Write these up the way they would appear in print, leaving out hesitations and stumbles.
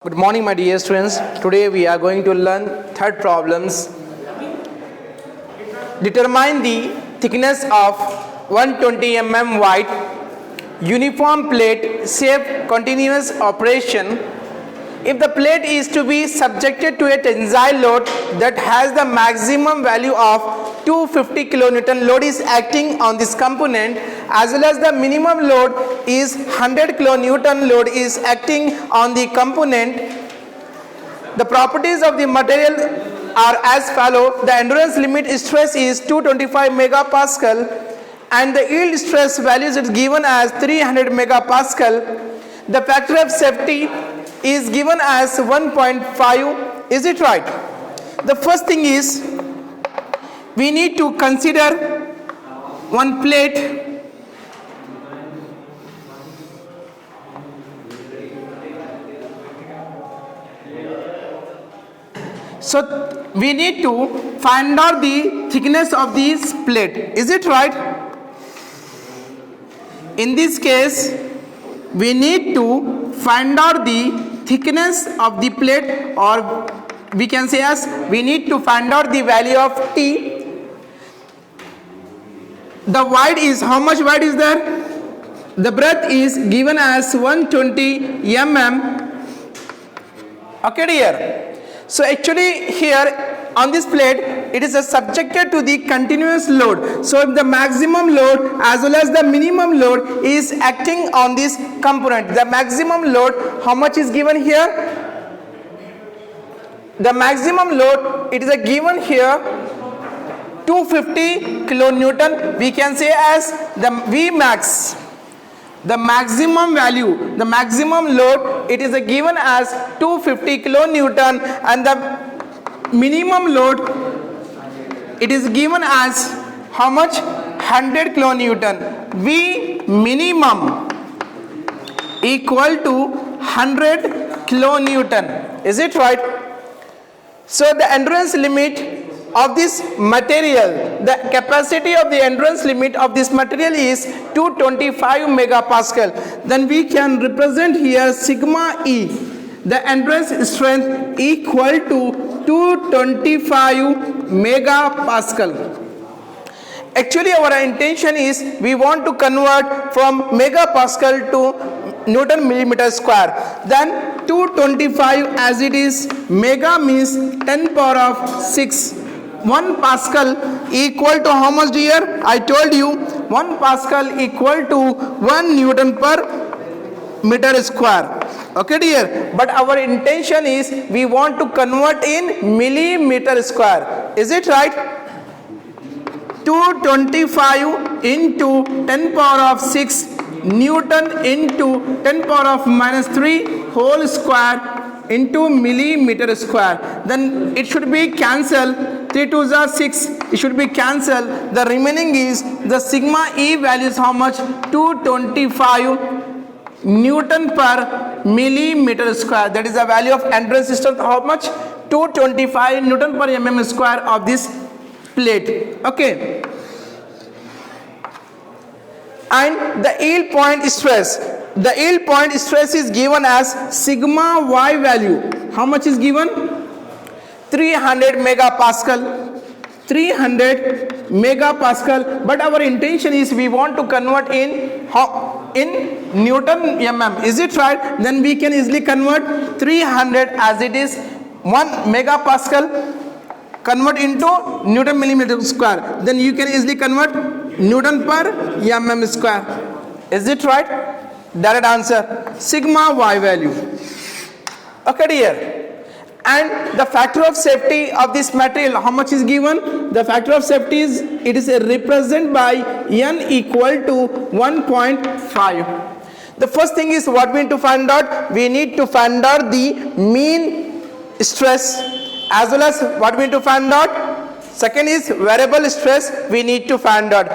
Good morning, my dear students. Today we are going to learn third problems. Determine the thickness of 120 mm wide uniform plate shape continuous operation. If the plate is to be subjected to a tensile load that has the maximum value of 250 kilonewton, load is acting on this component, as well as the minimum load is 100 kilonewton, load is acting on the component. The properties of the material are as follow. The endurance limit stress is 225 megapascal and the yield stress values is given as 300 megapascal. The factor of safety is given as 1.5. Is it right? The first thing is we need to consider one plate. So we need to find out the thickness of this plate. Is it right? In this case, we need to find out the thickness of the plate, or we can say as we need to find out the value of T. The wide is, how much wide is there? The breadth is given as 120 mm. Okay, dear. So actually here on this plate it is subjected to the continuous load. So if the maximum load as well as the minimum load is acting on this component, the maximum load, how much is given here? The maximum load, it is given here 250 kilonewton. We can say as the Vmax. The maximum value, the maximum load, it is given as 250 kilonewton, and the minimum load, it is given as how much? 100 kilonewton. V minimum equal to 100 kilonewton. Is it right? So the endurance limit of this material, the capacity of the endurance limit of this material is 225 megapascal. Then we can represent here sigma E, the endurance strength equal to 225 megapascal. Actually our intention is we want to convert from megapascal to Newton millimeter square. Then 225 as it is, mega means 10 power of 6. 1 pascal equal to how much, dear? I told you 1 pascal equal to 1 Newton per meter square. Okay, dear? But our intention is we want to convert in millimeter square. Is it right? 225 into 10 power of 6 Newton into 10 power of minus 3 whole square into millimeter square. Then it should be cancelled. 3 2s are 6. It should be cancelled. The remaining is the sigma E value is how much? 225 Newton per millimeter square. That is the value of endurance strength. How much? 225 Newton per mm square of this plate. Okay. And the yield point stress. The yield point stress is given as sigma Y value. How much is given? 300 megapascal. 300 megapascal. But our intention is we want to convert in Newton mm. Is it right? Then we can easily convert 300 as it is 1 megapascal, convert into Newton millimeter square. Then you can easily convert Newton per mm square. Is it right? Direct answer, sigma Y value. Okay, dear. And the factor of safety of this material, how much is given? The factor of safety is, it is represented by N equal to 1.5. The first thing is what we need to find out? We need to find out the mean stress, as well as what we need to find out? Second is variable stress we need to find out.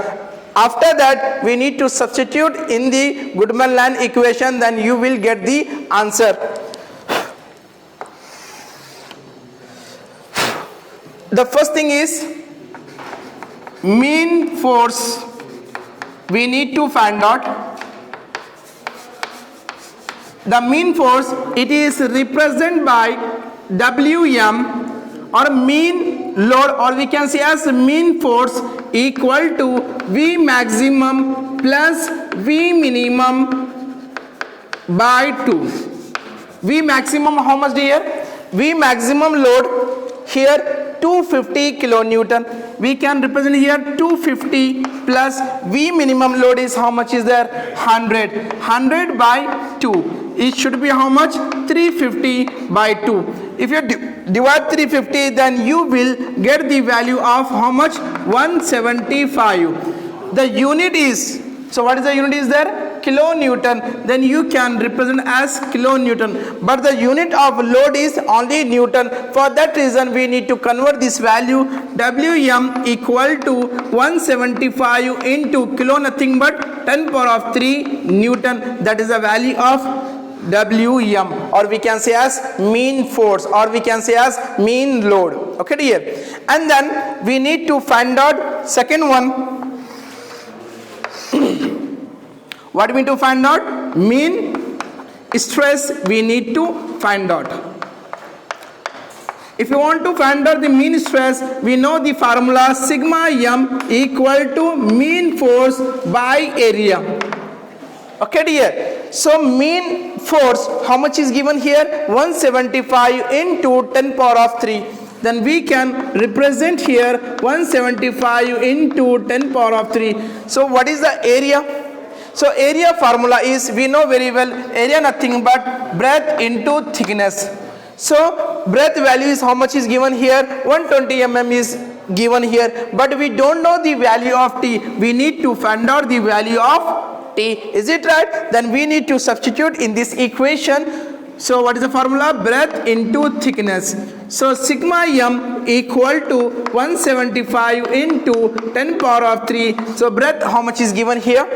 After that we need to substitute in the Goodman-Land equation, then you will get the answer. The first thing is mean force we need to find out. the mean force, it is represented by Wm, or mean load, or we can say as mean force equal to V maximum plus V minimum by 2. V maximum how much dear? V maximum load here 250 kilonewton. We can represent here 250 plus V minimum load is how much is there? 100. 100 by 2. It should be how much? 350 by 2. If you divide 350, then you will get the value of how much? 175. The unit is, so what is the unit is there? Kilonewton. Then you can represent as kilonewton. But the unit of load is only Newton. For that reason, we need to convert this value Wm equal to 175 into kilo, nothing but 10 power of 3 Newton. That is the value of Wm, or we can say as mean force, or we can say as mean load. Okay dear. And then we need to find out second one. What we need to find out? Mean stress we need to find out. If you want to find out the mean stress, we know the formula sigma m equal to mean force by area. Okay dear. So mean force, how much is given here? 175 into 10 power of 3. Then we can represent here 175 into 10 power of 3. So what is the area? So area formula is, we know very well, area nothing but breadth into thickness. So breadth value is how much is given here? 120 mm is given here. But we don't know the value of T. We need to find out the value of T. Is it right? Then we need to substitute in this equation. So what is the formula? Breadth into thickness. So sigma m equal to 175 into 10 power of 3. So breadth how much is given here?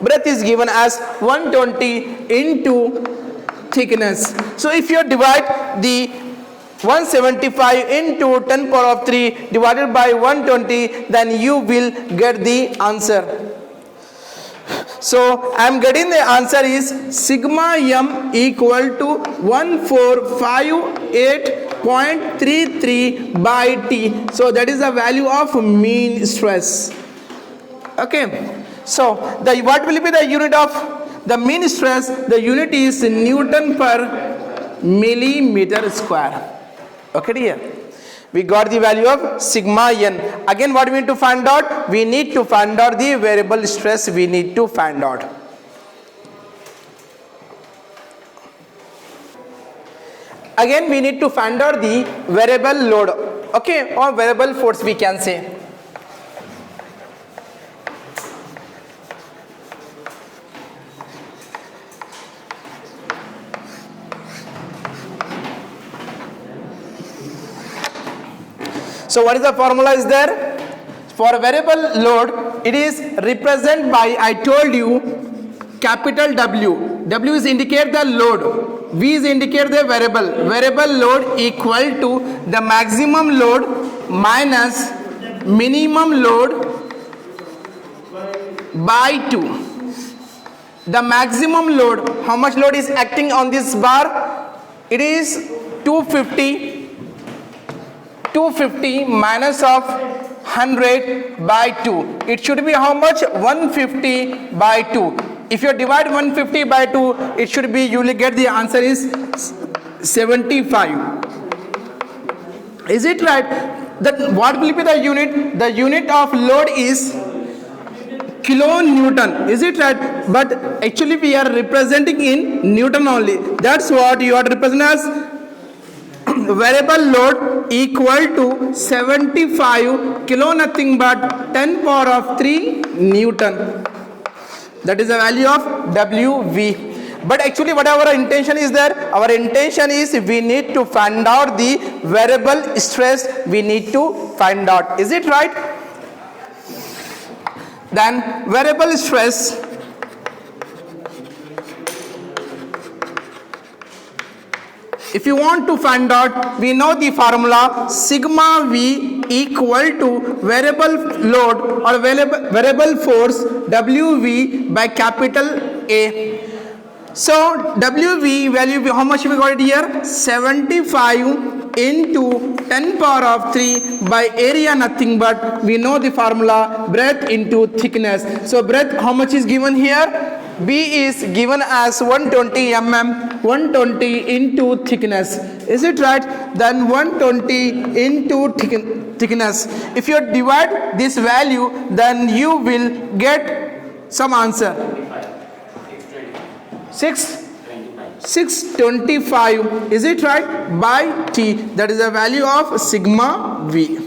Breadth is given as 120 into thickness. So if you divide the 175 into 10 power of 3 divided by 120, then you will get the answer. So I am getting the answer is sigma m equal to 1458.33 by T. So that is the value of mean stress. Okay. So the what will be the unit of the mean stress? The unit is Newton per millimeter square. Okay dear. We got the value of sigma n. Again what we need to find out? We need to find out the variable stress we need to find out. Again we need to find out the variable load. Okay, or variable force we can say. So what is the formula is there? For variable load, it is represented by, I told you, capital W. W is indicate the load. V is indicate the variable. Variable load equal to the maximum load minus minimum load by 2. The maximum load, how much load is acting on this bar? It is 250 minus of 100 by 2. It should be how much? 150 by 2. If you divide 150 by 2, it should be, you will get the answer is 75. Is it right? That what will be the unit? The unit of load is kilonewton. Is it right? But actually we are representing in Newton only. That's what you are representing as variable load equal to 75 kilo, nothing but 10 power of 3 Newton. That is the value of WV. But actually what our intention is there? Our intention is we need to find out the variable stress we need to find out. Is it right? Then variable stress, if you want to find out, we know the formula sigma V equal to variable load or variable force WV by capital A. So WV value, how much we got it here? 75 into 10 power of 3 by area, nothing but we know the formula, breadth into thickness. So breadth, how much is given here? B is given as 120 mm, 120 into thickness. Is it right? Then 120 into thickness. If you divide this value, then you will get some answer. 625, is it right? By T, that is the value of sigma V.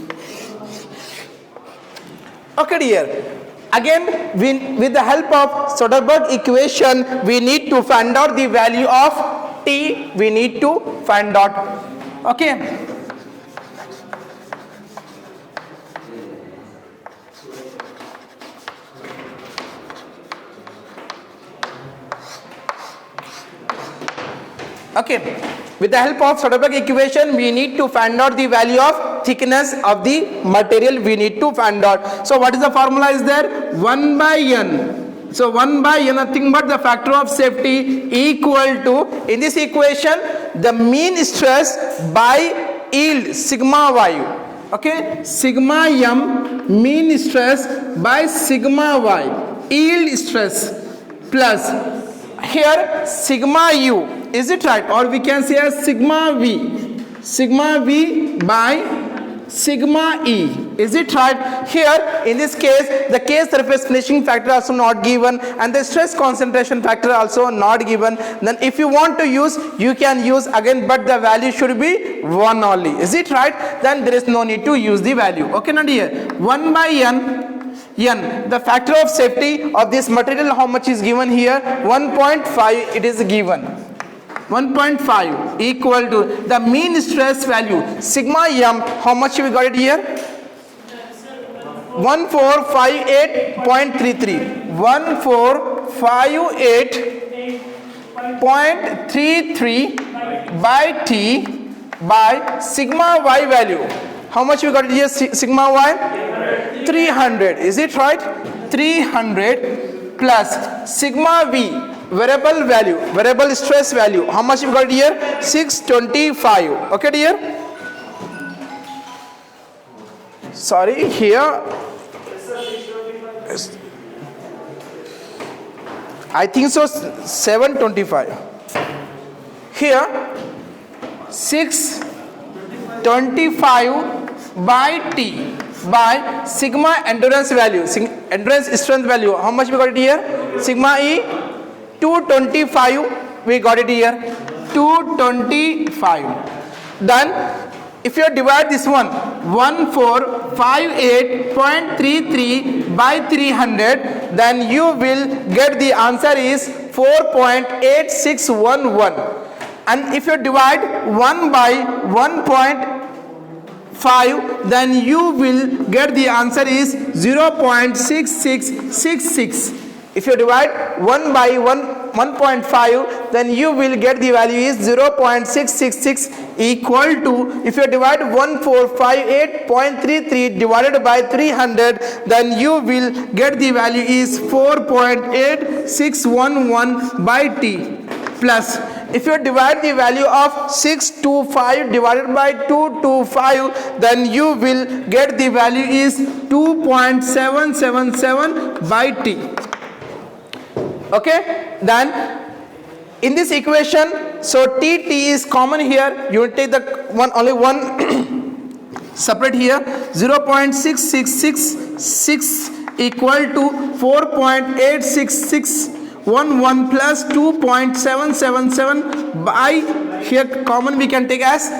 Okay dear, again with the help of Soderberg equation we need to find out the value of T, we need to find out. Okay, okay, with the help of Soderberg equation we need to find out the value of thickness of the material, we need to find out. So what is the formula is there? 1 by n. So 1 by n, nothing but the factor of safety equal to, in this equation, the mean stress by yield sigma y. Okay, sigma m mean stress by sigma y yield stress plus here sigma u. Is it right? Or we can say as sigma v by sigma e. Is it right? Here in this case the case surface finishing factor also not given and the stress concentration factor also not given. Then if you want to use, you can use again, but the value should be 1 only. Is it right? Then there is no need to use the value. Okay, now here 1 by n, the factor of safety of this material, how much is given here? 1.5 it is given. 1.5 equal to the mean stress value sigma m, how much we got it here? 1458.33, 1458.33 by T by sigma y value. How much we got it here? Sigma y 300. Is it right? 300 plus sigma v variable value, variable stress value, how much we got here? 625. Okay dear, sorry, here I think so 725. Here 625 by T by sigma endurance value, endurance strength value, how much we got it here? Sigma E 225 we got it here, 225. Then if you divide this one 1458.33 by 300, then you will get the answer is 4.8611. And if you divide 1 by 1.5, then you will get the answer is 0.6666. If you divide 1 by 1.5, then you will get the value is 0.666 equal to, if you divide 1458.33 divided by 300, then you will get the value is 4.8611 by T plus, if you divide the value of 625 divided by 225, then you will get the value is 2.777 by T. Okay, then in this equation, so T is common here, you will take the one, only one separate here, 0.6666 equal to 4.86611 plus 2.777 by, here common we can take as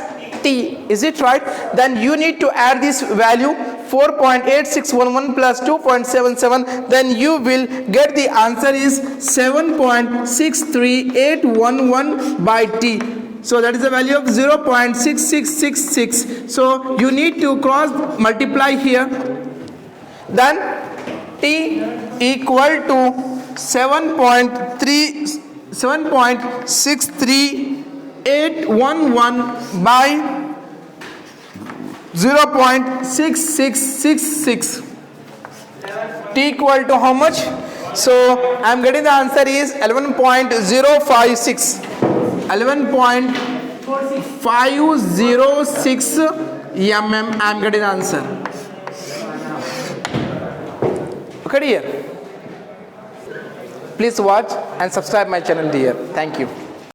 T. Is it right? Then you need to add this value 4.8611 plus 2.77, then you will get the answer is 7.63811 by T. So that is the value of 0.6666. So you need to cross multiply here, then T equal to 7.63811 by 0.6666. T equal to how much? So I am getting the answer is 11.056. 11.506 mm. I am getting the answer. Okay dear. Please watch and subscribe my channel dear. Thank you.